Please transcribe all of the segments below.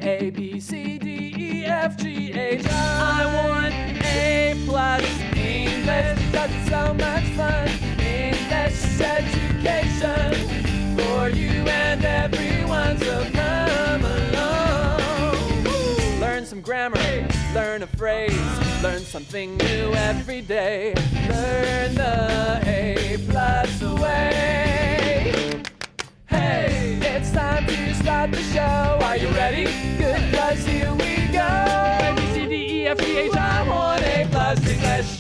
A, B, C, D, E, F, G, H, I want A plus English. That's so much fun. English education for you and everyone, so come along. Learn some grammar, learn a phrase, learn something new every day. Learn the A plus way. Hey, it's time to start the show. Are you ready? Good, 'cause here we go. A, B, C, D, E, F, G, H, I want A plus English.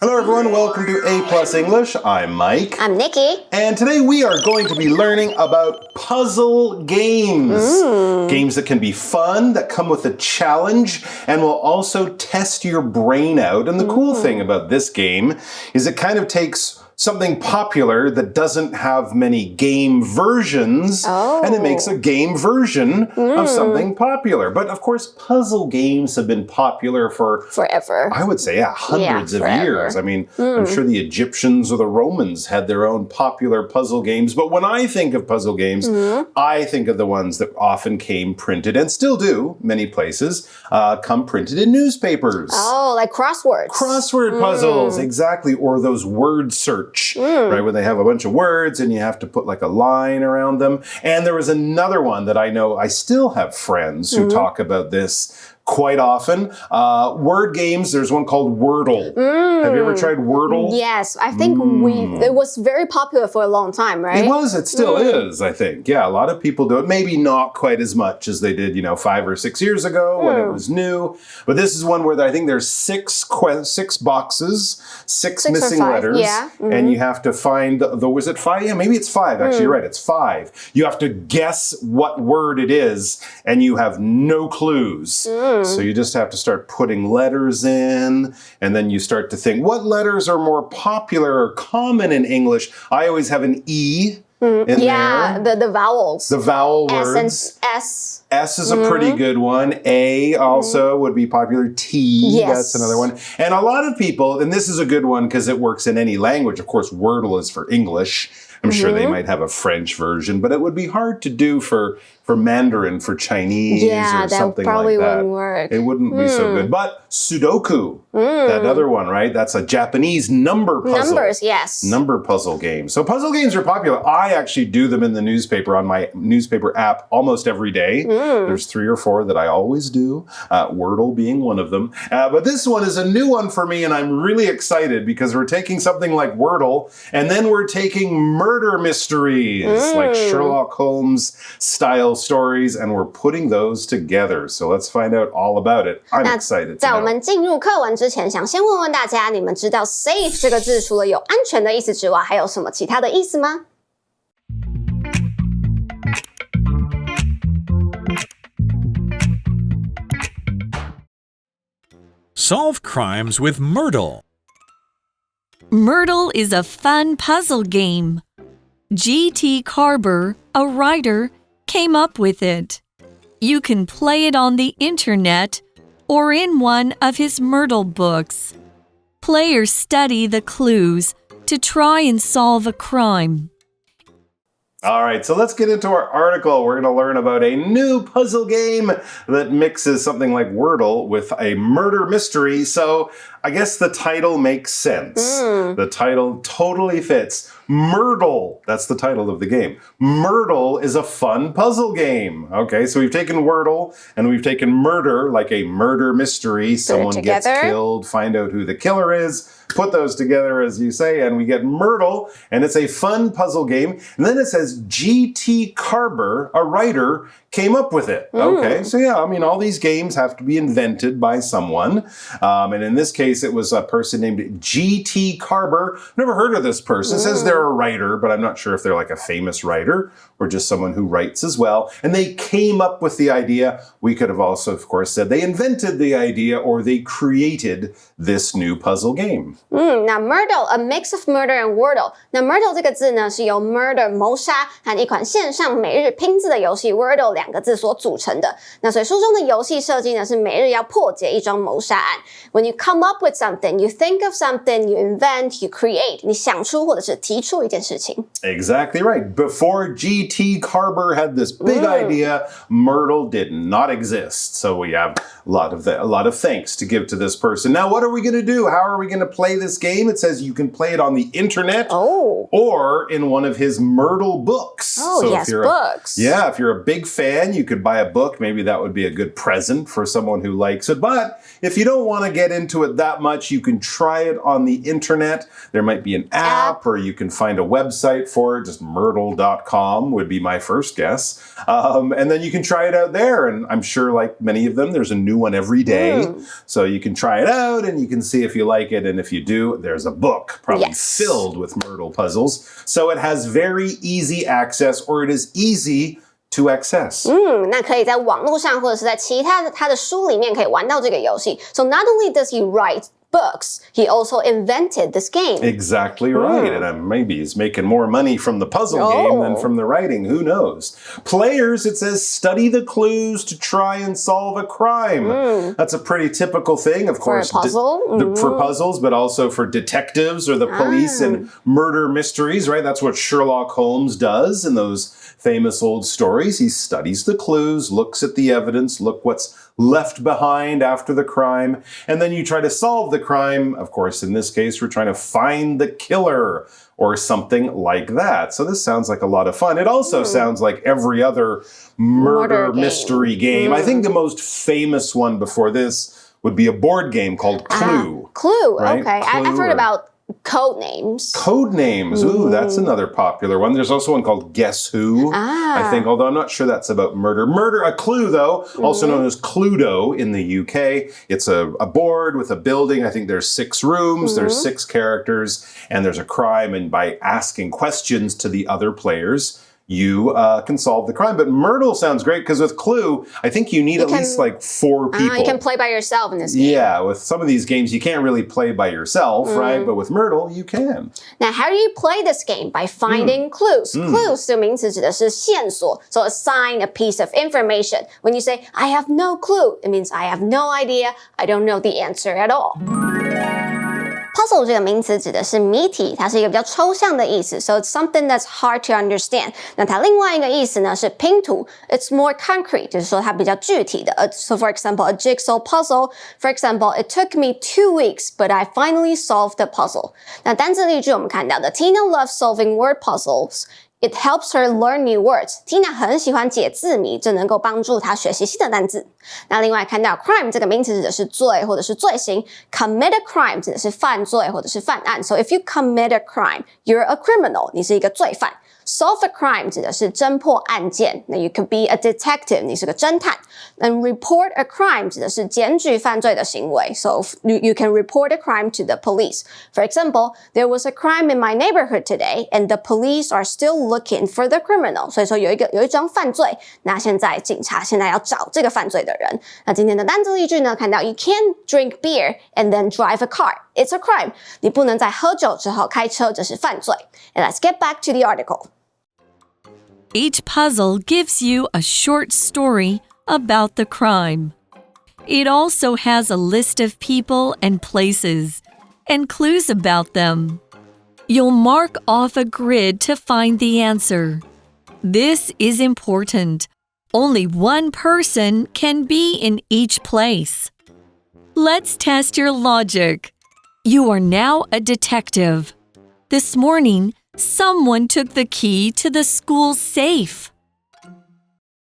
Hello everyone, welcome to A Plus English. I'm Mike. I'm Nikki. And today we are going to be learning about puzzle games. Games that can be fun, that come with a challenge, and will also test your brain out. And the cool thing about this game is it kind of takes something popular that doesn't have many game versions, and it makes a game version of something popular. But of course, puzzle games have been popular for forever. I would say, hundreds of years. I mean, I'm sure the Egyptians or the Romans had their own popular puzzle games. But when I think of puzzle games, I think of the ones that often came printed, and still do, many places, come printed in newspapers. Oh, like crosswords. Crossword puzzles, exactly. Or those word search, right? Where they have a bunch of words and you have to put like a line around them. And there was another one that I know I still have friends who talk about this quite often. Word games, there's one called Wordle. Have you ever tried Wordle? Yes, I think it was very popular for a long time, right? It was, it still is, I think. Yeah, a lot of people do it. Maybe not quite as much as they did, 5 or 6 years ago when it was new. But this is one where I think there's six boxes, six missing letters. Yeah. And you have to find, was it 5? Yeah, maybe it's 5. Actually, you're right, it's 5. You have to guess what word it is, and you have no clues. So you just have to start putting letters in, and then you start to think, what letters are more popular or common in English? I always have an E in there. Yeah, the vowels. The vowel words. S and S. S is a pretty good one. A also would be popular. T, that's another one. And a lot of people, and this is a good one because it works in any language. Of course, Wordle is for English. I'm sure they might have a French version, but it would be hard to do for Mandarin, for Chinese or something probably like that. wouldn't work. It wouldn't be so good. But Sudoku, that other one, right? That's a Japanese number puzzle. Numbers, yes. Number puzzle game. So puzzle games are popular. I actually do them in the newspaper on my newspaper app almost every day. There's 3 or 4 that I always do, Wordle being one of them. But this one is a new one for me, and I'm really excited because we're taking something like Wordle, and then we're taking murder mysteries, like Sherlock Holmes style stories, and we're putting those together. So let's find out all about it. I'm excited to 在我 know. 们进入课文之前，想先问问大家，你们知道 safe 这个字除了有安全的意思之外，还有什么其他的意思吗？ Solve crimes with Murdle. Murdle is a fun puzzle game. G.T. Carber, a writer, came up with it. You can play it on the internet or in one of his Murdle books. Players study the clues to try and solve a crime. All right, so let's get into our article. We're going to learn about a new puzzle game that mixes something like Wordle with a murder mystery. So I guess the title makes sense. The title totally fits. Murdle, that's the title of the game. Murdle is a fun puzzle game. Okay, so we've taken Wordle and we've taken murder, like a murder mystery. Someone gets killed, find out who the killer is, put those together, as you say, and we get Murdle, and it's a fun puzzle game. And then it says G.T. Carber, a writer, came up with it. Okay, so yeah, I mean, all these games have to be invented by someone. And in this case, it was a person named G.T. Carber. Never heard of this person. It says they're a writer, but I'm not sure if they're like a famous writer or just someone who writes as well. And they came up with the idea. We could have also, of course, said they invented the idea or they created this new puzzle game. 那 Murdle, a mix of murder and Wordle. 那 Murdle 这个字呢，是由 murder 谋杀和一款线上每日拼字的游戏 Wordle 2个字所组成的。那所以书中的游戏设计呢，是每日要破解一桩谋杀案。When you come up with something, you think of something, you invent, you create. 你想出或者是提出一件事情。Exactly right. Before G.T. Carber had this big idea, Murdle did not exist. So we have a lot of thanks to give to this person. Now, what are we going to do? How are we going to play this game? It says you can play it on the internet or in one of his Murdle books. Oh, so yes, books. If you're a big fan, you could buy a book. Maybe that would be a good present for someone who likes it. But if you don't want to get into it that much, you can try it on the internet. There might be an app or you can find a website for it. Just Murdle.com would be my first guess. And then you can try it out there. And I'm sure like many of them, there's a new one every day. So you can try it out and you can see if you like it. And if you do, there's a book probably filled with Murdle puzzles. So it has very easy access, or it is easy to access. 那可以在网络上或者是在其他的书里面可以玩到这个游戏。So not only does he write books, he also invented this game. Exactly right. And maybe he's making more money from the puzzle game than from the writing. Who knows? Players, it says, study the clues to try and solve a crime. That's a pretty typical thing, of course. For a puzzle? For puzzles, but also for detectives or the police in murder mysteries, right? That's what Sherlock Holmes does in those famous old stories. He studies the clues, looks at the evidence, look what's left behind after the crime, and then you try to solve the crime. Of course, in this case, we're trying to find the killer or something like that. So this sounds like a lot of fun. It also sounds like every other murder mystery game. I think the most famous one before this would be a board game called Clue. Clue, right? Okay. Clue I've heard about code names. Code names. Ooh, that's another popular one. There's also one called Guess Who, I think, although I'm not sure that's about murder. A Clue, though, also known as Cluedo in the UK. It's a board with a building. I think there's 6 rooms, there's 6 characters, and there's a crime. And by asking questions to the other players, you can solve the crime. But Murdle sounds great because with Clue, I think you need at least like 4 people. You can play by yourself in this game. Yeah, with some of these games, you can't really play by yourself, right? But with Murdle, you can. Now, how do you play this game? By finding clues. Clues 这个名词指的是线索. So assign a piece of information. When you say, I have no clue, it means I have no idea. I don't know the answer at all. Puzzle 这个名词指的是谜题，它是一个比较抽象的意思 ，so it's something that's hard to understand。那它另外一个意思呢是拼图 ，it's more concrete， 就是说它比较具体的。So for example, a jigsaw puzzle. For example, it took me 2 weeks, but I finally solved the puzzle. 那单字例句我们看到的 Tina loves solving word puzzles. It helps her learn new words. Tina 很喜欢解字谜，这能够帮助她学习新的单字。那另外看到 crime 这个名词指的是罪或者是罪行 ，commit a crime 指的是犯罪或者是犯案。So if you commit a crime, you're a criminal. 你是一个罪犯。Solve a crime 指的是侦破案件，那 you could be a detective， 你是个侦探。And report a crime 指的是检举犯罪的行为 ，so you can report a crime to the police. For example, there was a crime in my neighborhood today, and the police are still looking for the criminal. 所以说有一桩犯罪，那现在警察现在要找这个犯罪的人。那今天的单字例句呢，看到 you can't drink beer and then drive a car. It's a crime. 你不能在喝酒之后开车，这是犯罪。And let's get back to the article. Each puzzle gives you a short story about the crime. It also has a list of people and places and clues about them. You'll mark off a grid to find the answer. This is important. Only one person can be in each place. Let's test your logic. You are now a detective. This morning, someone took the key to the school's safe.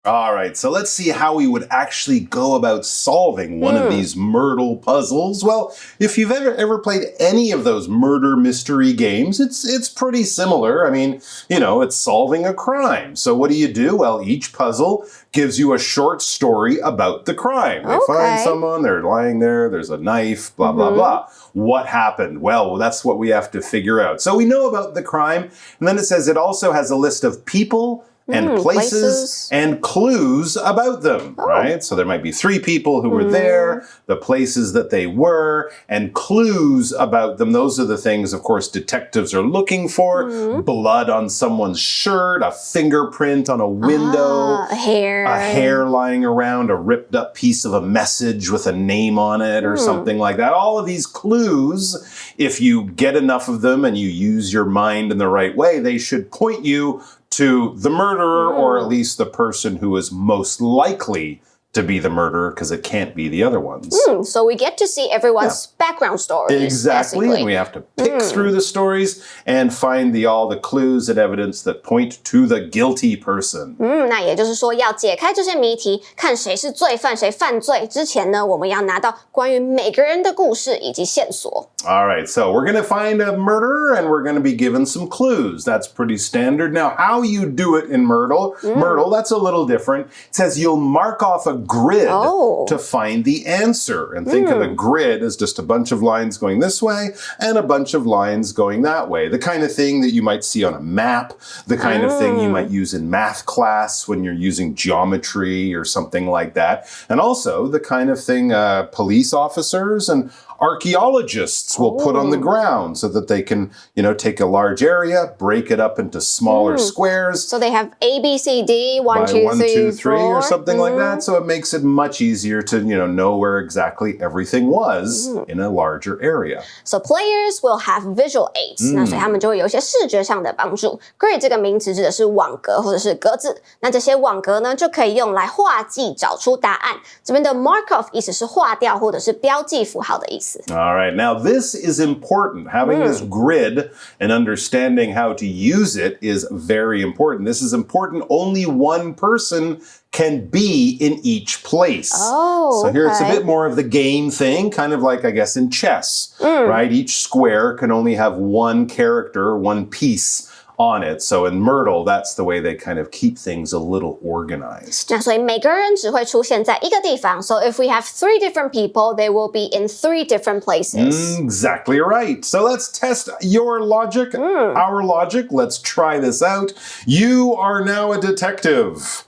All right, so let's see how we would actually go about solving one of these Murdle puzzles. Well, if you've ever played any of those murder mystery games, it's pretty similar. I mean, you know, it's solving a crime. So what do? Well, each puzzle gives you a short story about the crime. They find someone, they're lying there, there's a knife, blah, blah, blah. What happened? Well, that's what we have to figure out. So we know about the crime, and then it says it also has a list of people and places and clues about them, right? So there might be 3 people who were there, the places that they were, and clues about them. Those are the things, of course, detectives are looking for. Blood on someone's shirt, a fingerprint on a window, a hair lying around, a ripped up piece of a message with a name on it or something like that. All of these clues, if you get enough of them and you use your mind in the right way, they should point you to the murderer or at least the person who is most likely to be the murderer because it can't be the other ones. So we get to see everyone's background stories. Exactly. Basically. And we have to pick through the stories and find all the clues and evidence that point to the guilty person. 那也就是说要解开这些谜题，看谁是罪犯，谁犯罪之前呢，我们要拿到关于每个人的故事以及线索。All right, so we're going to find a murderer and we're going to be given some clues. That's pretty standard. Now, how you do it in Murdle, that's a little different. It says you'll mark off a grid to find the answer. And think of a grid as just a bunch of lines going this way and a bunch of lines going that way. The kind of thing that you might see on a map, the kind of thing you might use in math class when you're using geometry or something like that. And also the kind of thing police officers and archaeologists will put on the ground so that they can, take a large area, break it up into smaller squares. So they have A, B, C, D, 1, 2, 3, 4. Or something like that. So it makes it much easier to, know where exactly everything was in a larger area. So players will have visual aids. 那所以他们就会有一些视觉上的帮助。Grid 这个名词指的是网格或者是格子。那这些网格呢，就可以用来画记找出答案。这边的 mark off 意思是划掉或者是标记符号的意思。All right. Now, this is important. Having this grid and understanding how to use it is very important. This is important. Only one person can be in each place. So here it's a bit more of the game thing, kind of like, I guess, in chess, right? Each square can only have one character, one piece on it. So in Murdle, that's the way they kind of keep things a little organized. 那所以每个人只会出现在一个地方。So if we have 3 different people, they will be in 3 different places. Exactly right. So let's test your logic, our logic. Let's try this out. You are now a detective.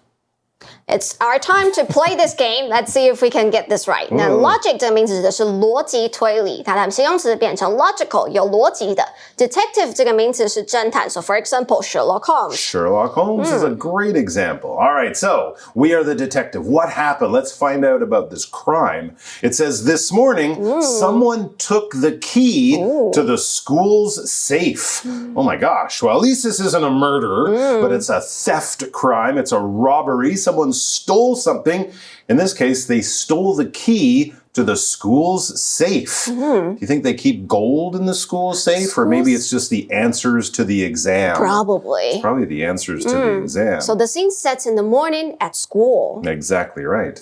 It's our time to play this game. Let's see if we can get this right. 那 logic 这个名词指的是逻辑推理，它的形容词变成 logical 有逻辑的。Detective 这个名词是侦探。So for example, Sherlock Holmes. Sherlock Holmes is a great example. All right, so we are the detective. What happened? Let's find out about this crime. It says this morning, someone took the key to the school's safe. Oh my gosh. Well, at least this isn't a murder, but it's a theft crime. It's a robbery. Someone stole something. In this case, they stole the key to the school's safe. Do you think they keep gold in the school safe? Or maybe it's just the answers to the exam? Probably. It's probably the answers to the exam. So the scene sets in the morning at school. Exactly right.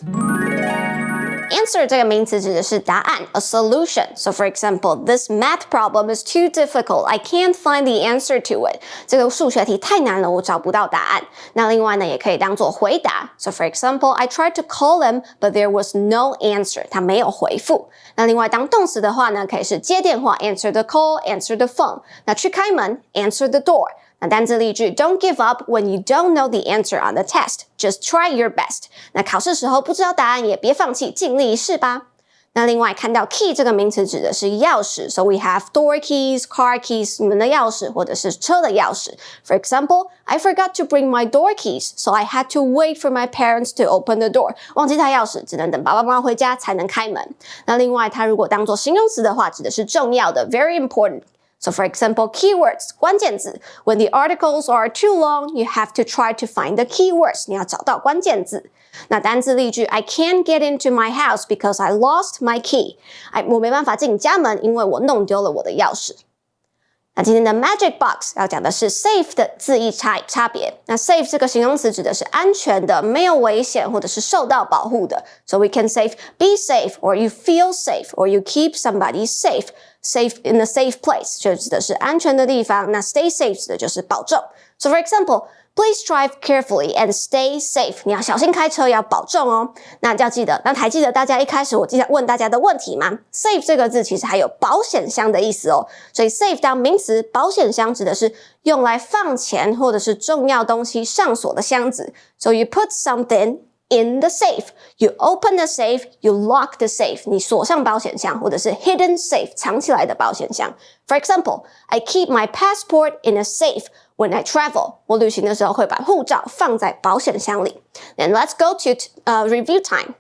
Answer 这个名词指的是答案 a solution. So for example, this math problem is too difficult. I can't find the answer to it. 这个数学题太难了，我找不到答案。那另外呢，也可以当做回答。So for example, I tried to call him, but there was no answer. 他没有回复。那另外当动词的话呢，可以是接电话 answer the call, answer the phone. 那去开门 answer the door. 那单字例句 Don't give up when you don't know the answer on the test. Just try your best. 那考试时候不知道答案也别放弃，尽力一试吧。那另外看到 key 这个名词指的是钥匙 So we have door keys, car keys, 你们的钥匙或者是车的钥匙 For example, I forgot to bring my door keys, so I had to wait for my parents to open the door. 忘记带钥匙，只能等爸爸妈妈回家才能开门。那另外它如果当作形容词的话，指的是重要的 very important. So for example, keywords, 关键字 When the articles are too long, you have to try to find the keywords. 你要找到关键字。那单字例句 I can't get into my house because I lost my key. 我没办法进家门，因为我弄丢了我的钥匙。那今天的 Magic Box 要讲的是 safe 的字义差别。那 safe 这个形容词指的是安全的、没有危险或者是受到保护的。So we can say be safe, or you feel safe, or you keep somebody safe. Safe in a safe place 就指的是安全的地方。那 stay safe 指的就是保重。So for example, Please drive carefully and stay safe. 你要小心开车，要保重哦。那要记得，那还记得大家一开始我问大家的问题吗？ Safe 这个字其实还有保险箱的意思哦。所以 safe 当名词，保险箱指的是用来放钱或者是重要东西上锁的箱子。So you put something in the safe. You open the safe, you lock the safe. 你锁上保险箱，或者是 hidden safe, 藏起来的保险箱。For example, I keep my passport in a safe when I travel. 我旅行的时候会把护照放在保险箱里。Then let's go to review time.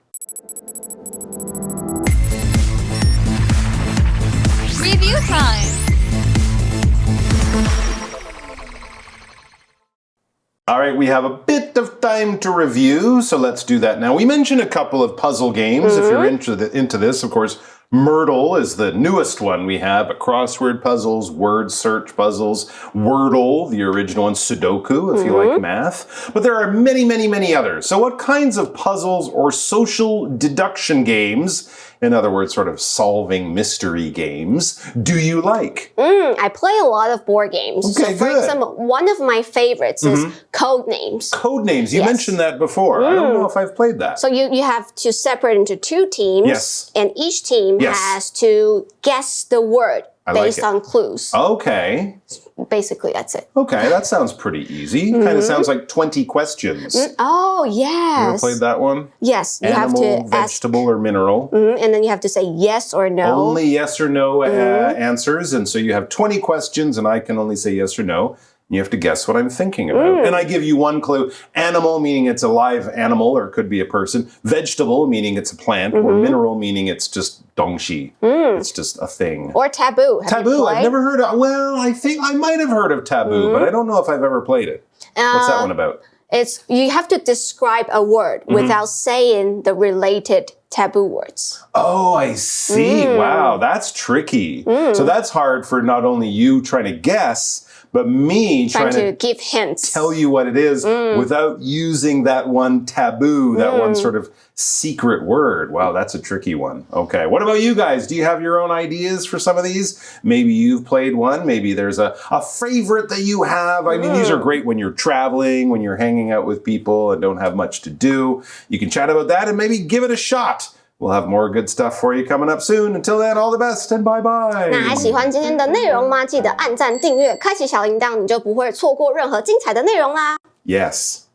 Review time. All right, we have a bit of time to review, so let's do that now. We mentioned a couple of puzzle games. If you're into this, of course, Murdle is the newest one we have, but crossword puzzles, word search puzzles, Wordle, the original one, Sudoku, if you like math. But there are many, many, many others. So what kinds of puzzles or social deduction games, in other words, sort of solving mystery games, do you like? I play a lot of board games. Okay, so for good. example, one of my favorites is Codenames. Codenames, you Yes. mentioned that before. I don't know if I've played that. So you have to separate into two teams. Yes. And each team Yes. has to guess the word I like based it. on clues. Okay. Basically, that's it. Okay, that sounds pretty easy. Kind of sounds like 20 questions. Oh, You ever yes. played that one? Yes, you Animal, have to ask, vegetable, or mineral? and then you have to say yes or no. Only yes or no answers. And so you have 20 questions, and I can only say yes or no. You have to guess what I'm thinking about. And I give you one clue. Animal, meaning it's a live animal, or it could be a person. Vegetable, meaning it's a plant. Or mineral, meaning it's just dongxi. It's just a thing. Or taboo. Have you Taboo, I've played? never heard of. Well, I think I might have heard of taboo, but I don't know if I've ever played it. What's that one about? It's you have to describe a word without saying the related taboo words. Oh, I see. Wow, that's tricky. So that's hard for not only you trying to guess, but me Trying trying to give hints. tell you what it is without using that one taboo, that one sort of secret word. Wow, that's a tricky one. Okay, what about you guys? Do you have your own ideas for some of these? Maybe you've played one. Maybe there's a favorite that you have. I mean, these are great when you're traveling, when you're hanging out with people and don't have much to do. You can chat about that and maybe give it a shot. We'll have more good stuff for you coming up soon. Until then, all the best and bye-bye. 那还喜欢今天的内容吗？记得按赞、订阅、开启小铃铛，你就不会错过任何精彩的内容啦。Yes.